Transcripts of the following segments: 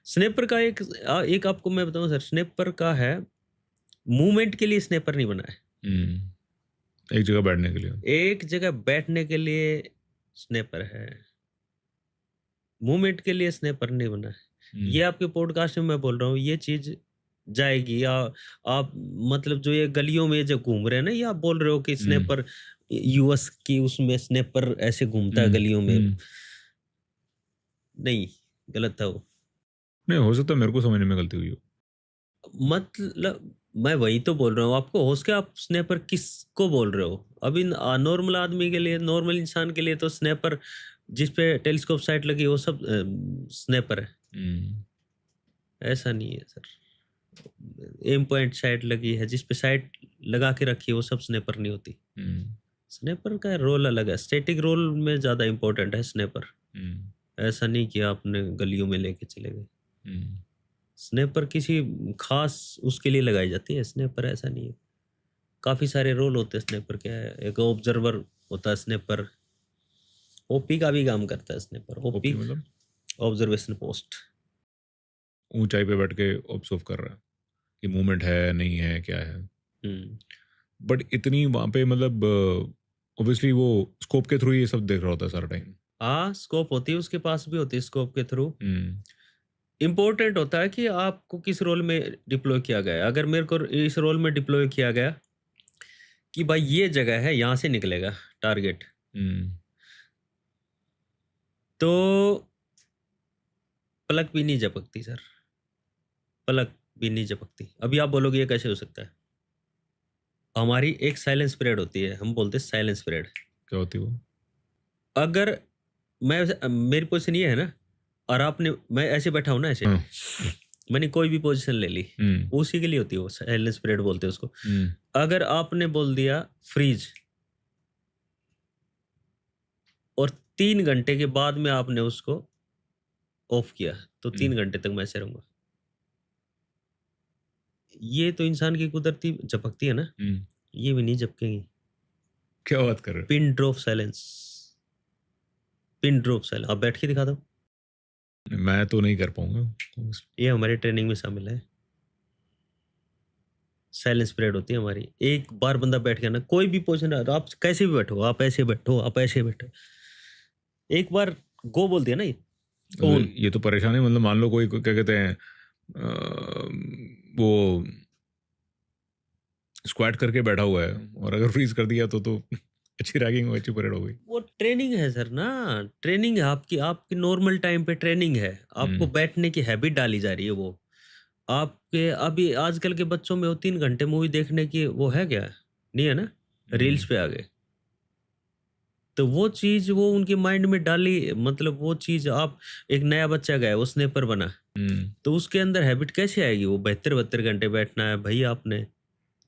Snapper का एक आपको मैं बताऊँ सर, स्नैपर का है, मूवमेंट के लिए स्नैपर नहीं बना है। एक जगह बैठने के लिए। एक जगह बैठने के लिए स्नैपर है, मूवमेंट के लिए स्नैपर नहीं बना है। हुँ, ये आपके पॉडकास्ट में मैं बोल रहा हूँ, ये चीज़ जाएगी, या आप मतलब जो ये गलियों में जो घूम रहे हैं ना, ये आप बोल रहे हो कि हुँ, स्नैपर यूएस की उसमें स्नैपर ऐसे घूमता है हुँ, गलियों में। हुँ। नहीं, गलत था वो। नहीं, हो सकता है मेरे को समझने में गलती हुई हो। मतलब मैं वही तो बोल रहा हूँ आपको, होश के आप स्नैपर किसको बोल रहे हो? अभी नॉर्मल आदमी के लिए, नॉर्मल इंसान के लिए तो स्नैपर जिस पे टेलीस्कोप साइट लगी है, वो सब स्नैपर है। हुँ, ऐसा नहीं है सर। एम पॉइंट साइट लगी है, जिस पे साइट लगा के रखी है, वो सब स्नैपर नहीं होती। हुँ, स्नैपर का रोल अलग है, स्टैटिक रोल में ज़्यादा इम्पोर्टेंट है स्नैपर। हुँ, ऐसा नहीं कि आपने गलियों में लेके चले गए। हुँ। स्नैपर किसी खास उसके लिए लगाई जाती है, स्नैपर ऐसा नहीं है। काफ़ी सारे रोल होते हैं स्नैपर के। एक ऑब्जर्वर होता है स्नैपर, ओपी का भी काम करता है स्नैपर, ओपी ओपी मतलब ऑब्जर्वेशन पोस्ट। ऊँचाई पे बैठ के ऑब्ज़र्व कर रहा है कि मूवमेंट है, नहीं है, क्या है। हुँ। बट इतनी वहाँ पे मतलब ऑब्वियसली वो स्कोप के थ्रू ही ये सब देख रहा होता है सारा टाइम। हाँ, स्कोप होती है, उसके पास भी होती है स्कोप के थ्रू। हुँ, इम्पोर्टेंट होता है कि आपको किस रोल में डिप्लॉय किया गया है। अगर मेरे को इस रोल में डिप्लॉय किया गया कि भाई ये जगह है, यहाँ से निकलेगा टारगेट, हुँ, तो पलक भी नहीं झपकती सर, पलक भी नहीं झपकती। अभी आप बोलोगे ये कैसे हो सकता है? हमारी एक साइलेंस पीरियड होती है, हम बोलते हैं साइलेंस पीरियड। क्या होती है वो? अगर मेरी पोज़ीशन ये है ना, और आपने मैं ऐसे बैठा हूँ ना ऐसे, हाँ, मैंने कोई भी पोज़ीशन ले ली, हुँ, उसी के लिए होती है वो, साइलेंस पीरियड बोलते हैं उसको। हुँ, अगर आपने बोल दिया फ्रीज़ और 3 घंटे के बाद में आपने उसको ऑफ किया, तो हुँ, 3 घंटे तक मैं ऐसे रहूँगा। ये तो इंसान की कुदरती झपकती है ना, हुँ। ये भी नहीं झपकेगी। क्या बात कर रहे हो? Pin drop silence, pin drop silence, आप बैठ के दिखा दो। मैं तो नहीं कर पाऊँगा ऑब्वियसली। ये हमारी ट्रेनिंग में शामिल है। साइलेंस पीरियड होती है हमारी। एक बार बंदा बैठ गया ना, कोई भी पोज़ीशन है, आप कैसे भी बैठो, आप ऐसे बैठो, आप ऐसे बैठो। एक बार गो बोल दिया ना ये, ऑन। ये तो परेशानी मतलब मान लो कोई क्या कहते हैं वो स्क्वाट करके बैठा हुआ है और अगर फ्रीज़ कर दिया तो अच्छी रैगिंग हो, अच्छी परेड हो गई। वो ट्रेनिंग है सर ना, ट्रेनिंग है आपकी, आपकी नॉर्मल टाइम पे ट्रेनिंग है। आपको हुँ, बैठने की हैबिट डाली जा रही है वो। आपके अभी आजकल के बच्चों में वो 3 घंटे मूवी देखने की वो है क्या? नहीं है ना? रील्स हुँ, पे आ गए। तो वो चीज़ वो उनके माइंड में डाली, मतलब वो चीज़ आप, एक नया बच्चा गया, वो स्नाइपर बना, हुँ, तो उसके अंदर हैबिट कैसे आएगी? वो 72-72 घंटे बैठना है भई आपने,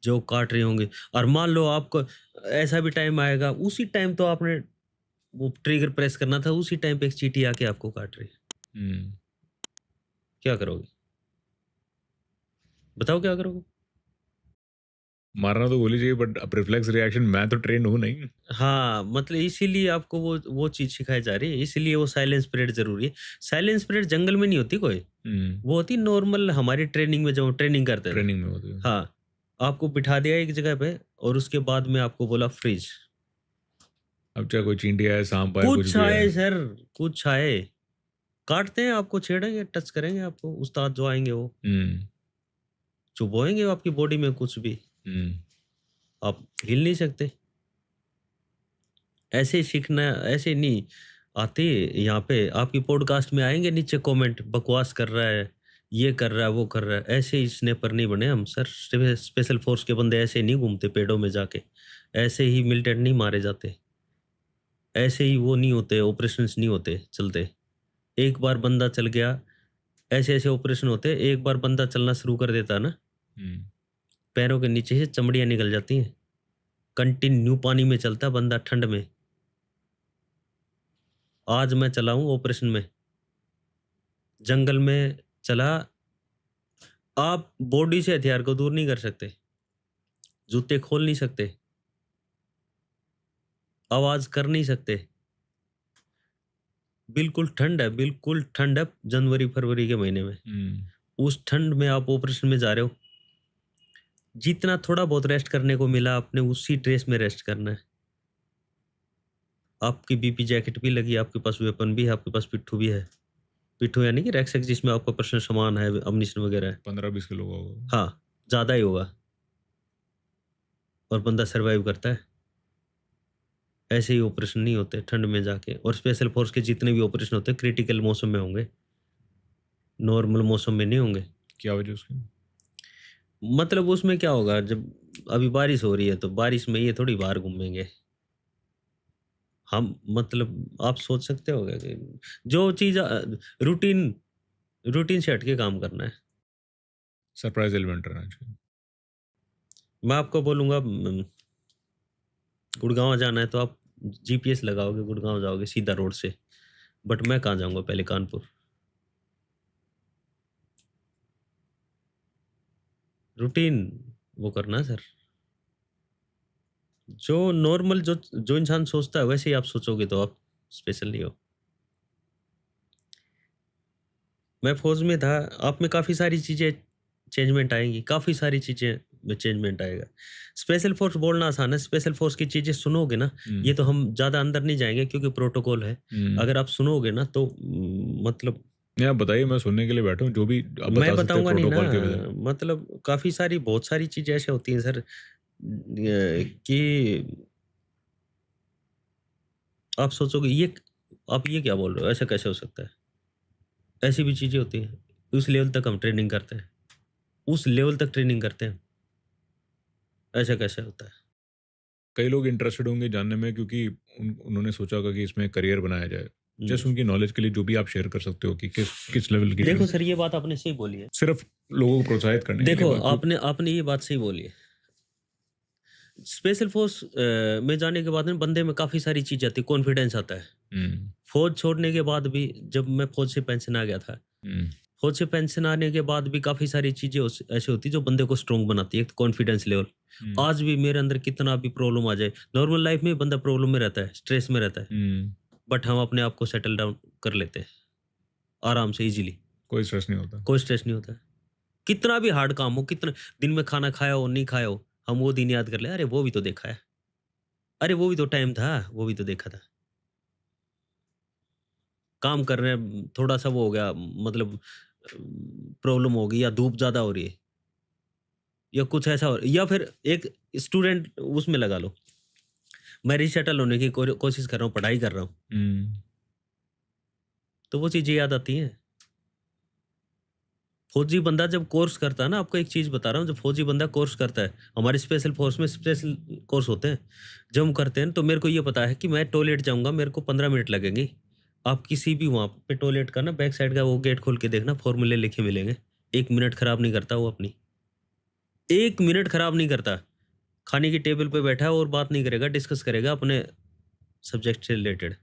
जो काट रहे होंगे। और मान लो आपको ऐसा भी टाइम आएगा, उसी टाइम तो आपने वो ट्रिगर प्रेस करना था, उसी टाइम पे एक चींटी आके आपको काट रही है। हुँ। क्या करोगे? बताओ क्या करोगे? मारना तो गोली चाहिए बट अब रिफ्लेक्स रिएक्शन मैं तो ट्रेन्ड हूँ नहीं। हाँ, मतलब इसीलिए आपको वो चीज़ सिखाई जा रही है, इसीलिए वो साइलेंस पीरियड ज़रूरी है। साइलेंस पीरियड जंगल में नहीं होती कोई, हुँ, वो होती नॉर्मल हमारी ट्रेनिंग में, जो ट्रेनिंग करते थे। ट्रेनिंग में होती है। हाँ, आपको बिठा दिया एक जगह पे और उसके बाद में आपको बोला फ्रीज़। अब चाहे कोई चींटी आए, साँप आए, कुछ कुछ भी आए। आए सर, कुछ आए, काटते हैं आपको, छेड़ेंगे, टच करेंगे आपको, उस्ताद जो आएँगे वो, हुँ, चुभोएँगे आपकी बॉडी में कुछ भी, हुँ, आप हिल नहीं सकते। ऐसे सीखना, ऐसे नहीं आते। यहाँ पे आपकी पॉडकास्ट में आएँगे नीचे कमेंट, बकवास कर रहा है, ये कर रहा है, वो कर रहा है। ऐसे ही स्नाइपर नहीं बने हम सर, स्पेशल फ़ोर्स के बंदे ऐसे नहीं घूमते पेड़ों में जाके, ऐसे ही मिलिटेंट नहीं मारे जाते, ऐसे ही वो नहीं होते, ऑपरेशंस नहीं होते, चलते। एक बार बंदा चल गया, ऐसे-ऐसे ऑपरेशन होते हैं, एक बार बंदा चलना शुरू कर देता है ना, हुँ, पैरों के नीचे से चमड़ियाँ निकल जाती हैं। कंटिन्यू पानी में चलता है बंदा ठंड में। आज मैं चला हूँ ऑपरेशन में, जंगल में चला, आप बॉडी से हथियार को दूर नहीं कर सकते, जूते खोल नहीं सकते, आवाज़ कर नहीं सकते, बिल्कुल ठंड है, बिल्कुल ठंड है जनवरी-फरवरी के महीने में। उस ठंड में आप ऑपरेशन में जा रहे हो, जितना थोड़ा बहुत रेस्ट करने को मिला आपने उसी ड्रेस में रेस्ट करना है। आपकी बीपी जैकेट भी लगी है, आपके पास वेपन भी है, आपके पास पिट्ठू भी है। पिट्ठू यानी कि रैक-सैक जिसमें आपका पर्सनल सामान है, अम्यूनिशन वगैरह है। 15-20 किलो का होगा। हाँ, ज़्यादा ही होगा और बंदा सर्वाइव करता है। ऐसे ही ऑपरेशन नहीं होते ठंड में जाके, और स्पेशल फ़ोर्स के जितने भी ऑपरेशन होते हैं क्रिटिकल मौसम में होंगे, नॉर्मल मौसम में नहीं होंगे। क्या वजह उसकी? मतलब उसमें क्या होगा, जब अभी बारिश हो रही है तो बारिश में ये थोड़ी बाहर घूमेंगे। हम मतलब आप सोच सकते हो क्या कि जो चीज़ रूटीन रूटीन से हट के काम करना है। सरप्राइज़ एलिमेंट रहना चाहिए। मैं आपको बोलूँगा गुड़गाँव जाना है तो आप जीपीएस लगाओगे, गुड़गाँव जाओगे सीधा रोड से। बट मैं कहाँ जाऊँगा, पहले कानपुर। रूटीन वो करना है सर। जो नॉर्मल जो जो इंसान सोचता है वैसे ही आप सोचोगे तो आप स्पेशल नहीं हो। मैं फ़ौज में था, आप में काफ़ी सारी चीज़ें चेंजमेंट आएँगी, काफ़ी सारी चीज़ें में चेंजमेंट आएगा। स्पेशल फ़ोर्स बोलना आसान है, स्पेशल फ़ोर्स की चीज़ें सुनोगे ना, ये तो हम ज़्यादा अंदर नहीं जाएँगे क्योंकि प्रोटोकॉल है। अगर आप सुनोगे ना तो मतलब नहीं, आप बताइए, मैं सुनने के लिए बैठा हूँ, जो भी आप मैं बता सकते हैं बताऊँगा नहीं ना, प्रोटोकॉल के बजाय। मतलब काफ़ी सारी बहुत सारी चीज़ें ऐसी होती हैं सर कि आप सोचोगे आप ये क्या बोल रहे हो? ऐसा कैसे हो सकता है? ऐसी भी चीज़ें होती हैं। उस लेवल तक हम ट्रेनिंग करते हैं। उस लेवल तक ट्रेनिंग करते हैं। ऐसा कैसे होता है? कई लोग इंटरेस्टेड होंगे जानने में, क्योंकि उन्होंने सोचा होगा कि इसमें करियर बनाया जाए। हुँ। जस्ट उनकी नॉलेज के लिए जो भी आप शेयर कर सकते हो कि किस किस लेवल की देखो ट्रेनिंग, सर, ये बात आपने सही बोली है। सिर्फ लोगों को प्रोत्साहित करने के लिए देखो, बात जो। आपने आपने ये बात सही बोली है। स्पेशल फ़ोर्स में जाने के बाद ना बंदे में काफ़ी सारी चीज़ आती है, कॉन्फिडेंस आता है। हुँ, फ़ौज छोड़ने के बाद भी जब मैं फ़ौज से पेंशन आ गया था, हुँ, फ़ौज से पेंशन आने के बाद भी काफ़ी सारी चीज़ें ऐसी होती हैं जो बंदे को स्ट्रॉन्ग बनाती है। एक तो कॉन्फिडेंस लेवल। हुँ, आज भी मेरे अंदर कितना भी प्रॉब्लम आ जाए, नॉर्मल लाइफ़ में बंदा प्रॉब्लम में रहता है, स्ट्रेस में रहता है, हुँ। बट हम अपने आप को सेटल डाउन कर लेते हैं, आराम से, ईज़िली। कोई स्ट्रेस नहीं होता। कोई स्ट्रेस नहीं होता है। कितना भी हार्ड काम हो, कितना दिन में खाना खाया हो, नहीं खाया हो, हम वो दिन याद कर ले, अरे वो भी तो देखा है। अरे वो भी तो टाइम था, वो भी तो देखा था। काम कर रहे हैं, थोड़ा-सा वो हो गया, मतलब प्रॉब्लम हो गई या धूप ज़्यादा हो रही है या कुछ ऐसा हो, या फिर एक स्टूडेंट उसमें लगा लो, मैं रीसेटल होने की कोशिश कर रहा हूँ, पढ़ाई कर रहा हूँ, हुँ, तो वो चीज़ें याद आती हैं। फौजी बंदा जब कोर्स करता है ना, आपको एक चीज़ बता रहा हूँ, जब फौजी बंदा कोर्स करता है, हमारे स्पेशल फ़ोर्स में स्पेशल कोर्स होते हैं, जब हम करते हैं तो मेरे को ये पता है कि मैं टॉयलेट जाऊँगा, मेरे को 15 मिनट लगेंगे। आप किसी भी वहाँ पे टॉयलेट का ना बैक साइड का वो गेट खोल के देखना, फ़ॉर्मूले लिखे मिलेंगे। 1 मिनट खराब नहीं करता वो अपनी। 1 मिनट खराब नहीं करता। खाने की टेबल पे बैठा है और बात नहीं करेगा, डिस्कस करेगा अपने सब्जेक्ट से रिलेटेड।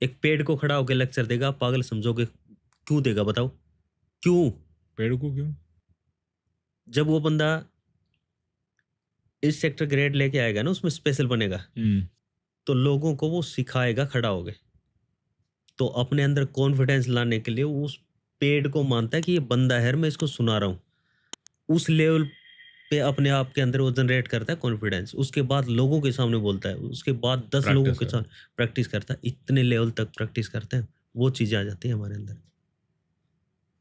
एक पेड़ को खड़ा होके लेक्चर देगा, आप पागल समझोगे। क्यों देगा बताओ? क्यों? पेड़ को क्यों? जब वो बंदा इस सेक्टर ग्रेड लेके आएगा ना, उसमें स्पेशल बनेगा, हुँ, तो लोगों को वो सिखाएगा खड़ा होके। तो अपने अंदर कॉन्फिडेंस लाने के लिए उस पेड़ को मानता है कि ये बंदा है और मैं इसको सुना रहा हूँ। उस लेवल पे अपने आप के अंदर वो जनरेट करता है कॉन्फिडेंस। उसके बाद लोगों के सामने बोलता है, उसके बाद 10 लोगों प्रैक्टिस के है। साथ प्रैक्टिस करता है। इतने लेवल तक प्रैक्टिस करते हैं, वो चीज़ें आ जाती हैं हमारे अंदर।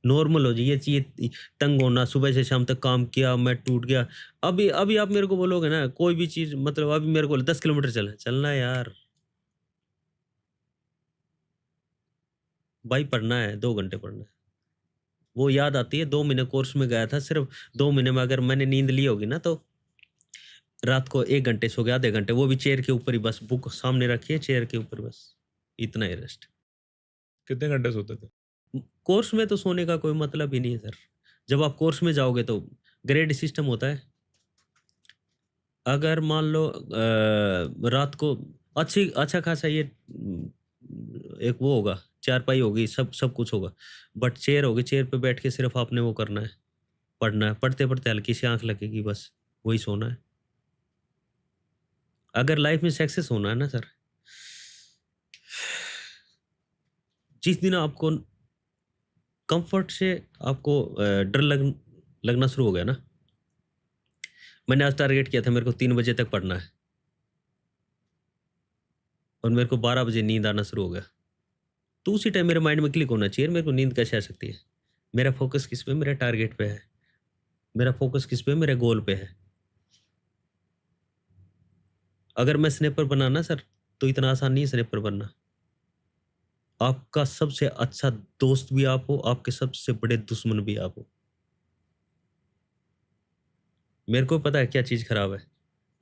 नॉर्मल हो जाइए, ये चाहिए तंग होना, सुबह से शाम तक काम किया, मैं टूट गया। अभी अभी आप मेरे को बोलोगे ना कोई भी चीज़, मतलब अभी मेरे को 10 किलोमीटर चलना है यार, भाई पढ़ना है, 2 घंटे पढ़ना है। वो याद आती है, 2 महीने कोर्स में गया था, सिर्फ़ 2 महीने में अगर मैंने नींद ली होगी ना, तो रात को 1 घंटे सो गया, आधे घंटे, वो भी चेयर के ऊपर ही, बस बुक सामने रखी है चेयर के ऊपर बस, इतना ही रेस्ट। कितने घंटे सोते थे? कोर्स में तो सोने का कोई मतलब ही नहीं है सर। जब आप कोर्स में जाओगे तो ग्रेड सिस्टम होता है। अगर मान लो रात को अच्छा खासा ये एक वो होगा, चारपाई होगी, सब सब कुछ होगा। बट चेयर होगी, चेयर पे बैठ के सिर्फ़ आपने वो करना है, पढ़ना है। पढ़ते-पढ़ते हल्की सी आँख लगेगी बस, वही सोना है। अगर लाइफ़ में सक्सेस होना है ना सर, जिस दिन आपको कंफर्ट से आपको डर लगना शुरू हो गया ना, मैंने आज टारगेट किया था मेरे को 3 बजे तक पढ़ना है और मेरे को 12 बजे नींद आना शुरू हो गया। तो उसी टाइम मेरे माइंड में क्लिक होना चाहिए, मेरे को नींद कैसे आ सकती है? मेरा फ़ोकस किस पे? मेरे टारगेट पे है। मेरा फ़ोकस किस पे? मेरे गोल पे है। अगर मैं स्नैपर बना ना सर, तो इतना आसान नहीं है स्नैपर बनना। आपका सबसे अच्छा दोस्त भी आप हो, आपके सबसे बड़े दुश्मन भी आप हो। मेरे को पता है क्या चीज़ खराब है।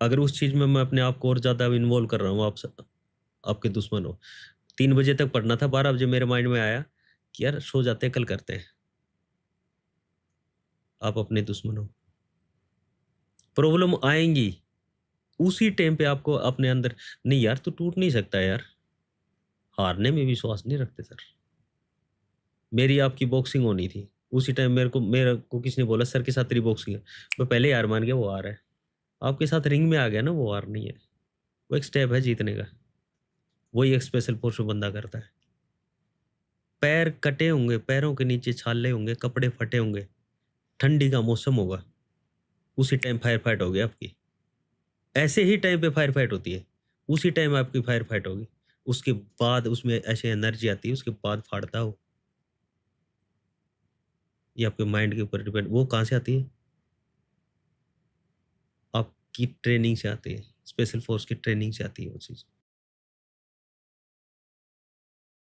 अगर उस चीज़ में मैं अपने आप को और ज़्यादा इन्वॉल्व कर रहा हूँ, आपके दुश्मन हो। 3 बजे तक पढ़ना था, 12 बजे मेरे माइंड में आया कि यार सो जाते हैं, कल करते हैं। आप अपने दुश्मन हो। प्रॉब्लम आएँगी, उसी टाइम पे आपको अपने अंदर नहीं यार तू टूट नहीं सकता यार। हारने में विश्वास नहीं रखते सर। मेरी आपकी बॉक्सिंग होनी थी। उसी टाइम मेरे को किसी ने बोला सर के साथ तेरी बॉक्सिंग है। मैं पहले ही हार मान गया वो हार है। आपके साथ रिंग में आ गया ना वो हार नहीं है। वो एक स्टेप है जीतने का। वही एक स्पेशल फोर्स में बंदा करता है। पैर कटे होंगे, पैरों के नीचे छाले होंगे, कपड़े फटे होंगे, ठंडी का मौसम होगा, उसी टाइम फायर फाइट होगी आपकी। ऐसे ही टाइम पे फायर फाइट होती है। उसी टाइम आपकी फायर फाइट होगी। उसके बाद उसमें ऐसे एनर्जी आती है, उसके बाद फाड़ता हो। ये आपके माइंड के ऊपर डिपेंड वो कहाँ से आती है? आपकी ट्रेनिंग से आती है। स्पेशल फोर्स की ट्रेनिंग से आती है वो चीज़।